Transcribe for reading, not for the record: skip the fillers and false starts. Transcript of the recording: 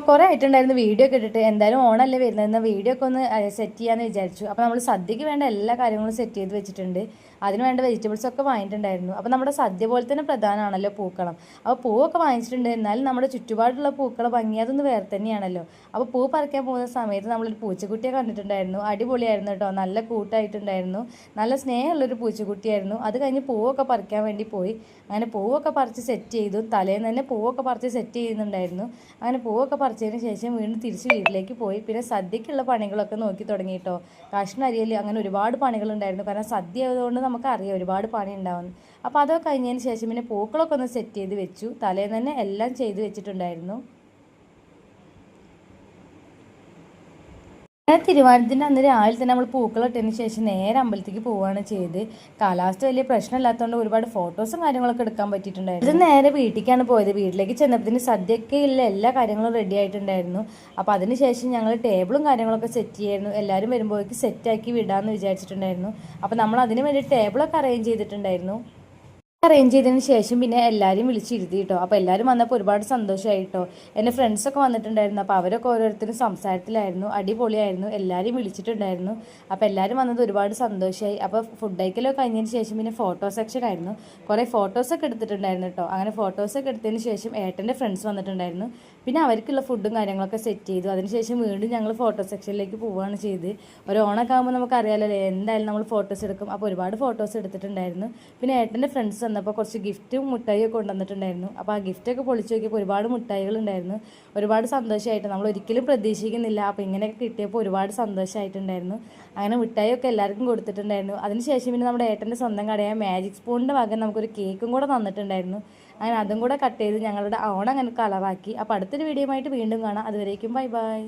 കുറേ ആയിട്ടുണ്ടായിരുന്നു വീഡിയോ ഒക്കെ ഇട്ടിട്ട്. എന്തായാലും ഓണല്ലേ വരുന്നതെന്ന് വീഡിയോ ഒക്കെ ഒന്ന് സെറ്റ് ചെയ്യാമെന്ന് വിചാരിച്ചു. അപ്പോൾ നമ്മൾ സദ്യക്ക് വേണ്ട എല്ലാ കാര്യങ്ങളും സെറ്റ് ചെയ്ത് വെച്ചിട്ടുണ്ട്. അതിന് വേണ്ട വെജിറ്റബിൾസ് ഒക്കെ വാങ്ങിയിട്ടുണ്ടായിരുന്നു. അപ്പോൾ നമ്മുടെ സദ്യ പോലെ തന്നെ പ്രധാനമാണല്ലോ പൂക്കളം. അപ്പോൾ പൂവൊക്കെ വാങ്ങിച്ചിട്ടുണ്ട്. എന്നാലും നമ്മുടെ ചുറ്റുപാടുള്ള പൂക്കളെ ഭംഗി അതൊന്ന് വേറെ തന്നെയാണല്ലോ. അപ്പോൾ പൂ പറിക്കാൻ പോകുന്ന സമയത്ത് നമ്മളൊരു പൂച്ചക്കുട്ടിയെ കണ്ടിട്ടുണ്ടായിരുന്നു. അടിപൊളിയായിരുന്നു കേട്ടോ. നല്ല കൂട്ടായിട്ടുണ്ടായിരുന്നു. നല്ല സ്നേഹമുള്ളൊരു പൂച്ചക്കുട്ടിയായിരുന്നു. അത് കഴിഞ്ഞ് പൂവൊക്കെ പറിക്കാൻ വേണ്ടി പോയി. അങ്ങനെ പൂവൊക്കെ പറിച്ച് സെറ്റ് ചെയ്തു. തലേന്ന് തന്നെ പൂവൊക്കെ പറിച്ച് സെറ്റ് ചെയ്യുന്നുണ്ടായിരുന്നു. അങ്ങനെ പൂവൊക്കെ പറിച്ചതിന് ശേഷം വീണ്ടും തിരിച്ച് വീട്ടിലേക്ക് പോയി. പിന്നെ സദ്യക്കുള്ള പണികളൊക്കെ നോക്കി തുടങ്ങി കേട്ടോ. കഷ്ണം അരിയൽ അങ്ങനെ ഒരുപാട് പണികളുണ്ടായിരുന്നു. കാരണം സദ്യ ആയതുകൊണ്ട് നമുക്കറിയാം ഒരുപാട് പണി ഉണ്ടാവുന്നു. അപ്പോൾ അതൊക്കെ കഴിഞ്ഞതിന് ശേഷം പിന്നെ പൂക്കളൊക്കെ ഒന്ന് സെറ്റ് ചെയ്ത് വെച്ചു. തലേന്ന് തന്നെ എല്ലാം ചെയ്ത് വെച്ചിട്ടുണ്ടായിരുന്നു. തിരുവാതിരത്തിൻ്റെ അന്ന് രാവിലെ തന്നെ നമ്മൾ പൂക്കളിട്ടതിന് ശേഷം നേരെ അമ്പലത്തേക്ക് പോവുകയാണ് ചെയ്ത്. കാലാവസ്ഥ വലിയ പ്രശ്നമില്ലാത്തതുകൊണ്ട് ഒരുപാട് ഫോട്ടോസും കാര്യങ്ങളൊക്കെ എടുക്കാൻ പറ്റിയിട്ടുണ്ടായിരുന്നു. ഇത് നേരെ വീട്ടിലേക്കാണ് പോയത്. വീട്ടിലേക്ക് ചെന്നപ്പോഴത്തേന് സദ്യക്കുള്ള എല്ലാ കാര്യങ്ങളും റെഡി ആയിട്ടുണ്ടായിരുന്നു. അപ്പോൾ അതിന് ശേഷം ഞങ്ങൾ ടേബിളും കാര്യങ്ങളൊക്കെ സെറ്റ് ചെയ്യായിരുന്നു. എല്ലാവരും വരുമ്പോഴേക്ക് സെറ്റാക്കി വിടാമെന്ന് വിചാരിച്ചിട്ടുണ്ടായിരുന്നു. അപ്പോൾ നമ്മൾ അതിന് വേണ്ടി ടേബിളൊക്കെ അറേഞ്ച് ചെയ്തിട്ടുണ്ടായിരുന്നു. അറേഞ്ച് ചെയ്തതിന് ശേഷം പിന്നെ എല്ലാവരും വിളിച്ചിരുത്തി കേട്ടോ. അപ്പോൾ എല്ലാവരും വന്നപ്പോൾ ഒരുപാട് സന്തോഷമായിട്ടോ. എൻ്റെ ഫ്രണ്ട്സൊക്കെ വന്നിട്ടുണ്ടായിരുന്നു. അപ്പോൾ അവരൊക്കെ ഓരോരുത്തരും സംസാരത്തിലായിരുന്നു. അടിപൊളിയായിരുന്നു. എല്ലാവരും വിളിച്ചിട്ടുണ്ടായിരുന്നു. അപ്പോൾ എല്ലാവരും വന്നത് ഒരുപാട് സന്തോഷമായി. അപ്പോൾ ഫുഡ് കഴിക്കലൊക്കെ കഴിഞ്ഞതിന് ശേഷം പിന്നെ ഫോട്ടോ സെക്ഷൻ ആയിരുന്നു. കുറേ ഫോട്ടോസൊക്കെ എടുത്തിട്ടുണ്ടായിരുന്നു കേട്ടോ. അങ്ങനെ ഫോട്ടോസൊക്കെ എടുത്തതിന് ശേഷം ഏട്ടൻ്റെ ഫ്രണ്ട്സ് വന്നിട്ടുണ്ടായിരുന്നു. പിന്നെ അവർക്കുള്ള ഫുഡും കാര്യങ്ങളൊക്കെ സെറ്റ് ചെയ്തു. അതിനുശേഷം വീണ്ടും ഞങ്ങൾ ഫോട്ടോ സെക്ഷനിലേക്ക് പോവുകയാണ് ചെയ്ത്. ഒരു ഓണൊക്കെ ആകുമ്പോൾ നമുക്കറിയാമല്ലോ എന്തായാലും നമ്മൾ ഫോട്ടോസ് എടുക്കും. അപ്പോൾ ഒരുപാട് ഫോട്ടോസ് എടുത്തിട്ടുണ്ടായിരുന്നു. പിന്നെ ഏട്ടൻ്റെ ഫ്രണ്ട്സ് വന്നപ്പോൾ കുറച്ച് ഗിഫ്റ്റും മുട്ടായിയും ഒക്കെ കൊണ്ടുവന്നിട്ടുണ്ടായിരുന്നു. അപ്പോൾ ആ ഗിഫ്റ്റൊക്കെ പൊളിച്ച് നോക്കിയപ്പോൾ ഒരുപാട് മുട്ടായികളുണ്ടായിരുന്നു. ഒരുപാട് സന്തോഷമായിട്ട് നമ്മൾ ഒരിക്കലും പ്രതീക്ഷിക്കുന്നില്ല. അപ്പോൾ ഇങ്ങനെയൊക്കെ കിട്ടിയപ്പോൾ ഒരുപാട് സന്തോഷമായിട്ടുണ്ടായിരുന്നു. അങ്ങനെ മിഠായിയൊക്കെ എല്ലാവർക്കും കൊടുത്തിട്ടുണ്ടായിരുന്നു. അതിനുശേഷം പിന്നെ നമ്മുടെ ഏട്ടൻ്റെ സ്വന്തം കടയായ മാജിക് സ്പൂണിൻ്റെ ഭാഗം നമുക്കൊരു കേക്കും കൂടെ തന്നിട്ടുണ്ടായിരുന്നു. അങ്ങനെ അതും കൂടെ കട്ട് ചെയ്ത് ഞങ്ങളുടെ ഓണം അങ്ങനെ കളറാക്കി. അപ്പോൾ അടുത്തൊരു വീഡിയോ ആയിട്ട് വീണ്ടും കാണാം. അതുവരേക്കും ബൈ ബൈ.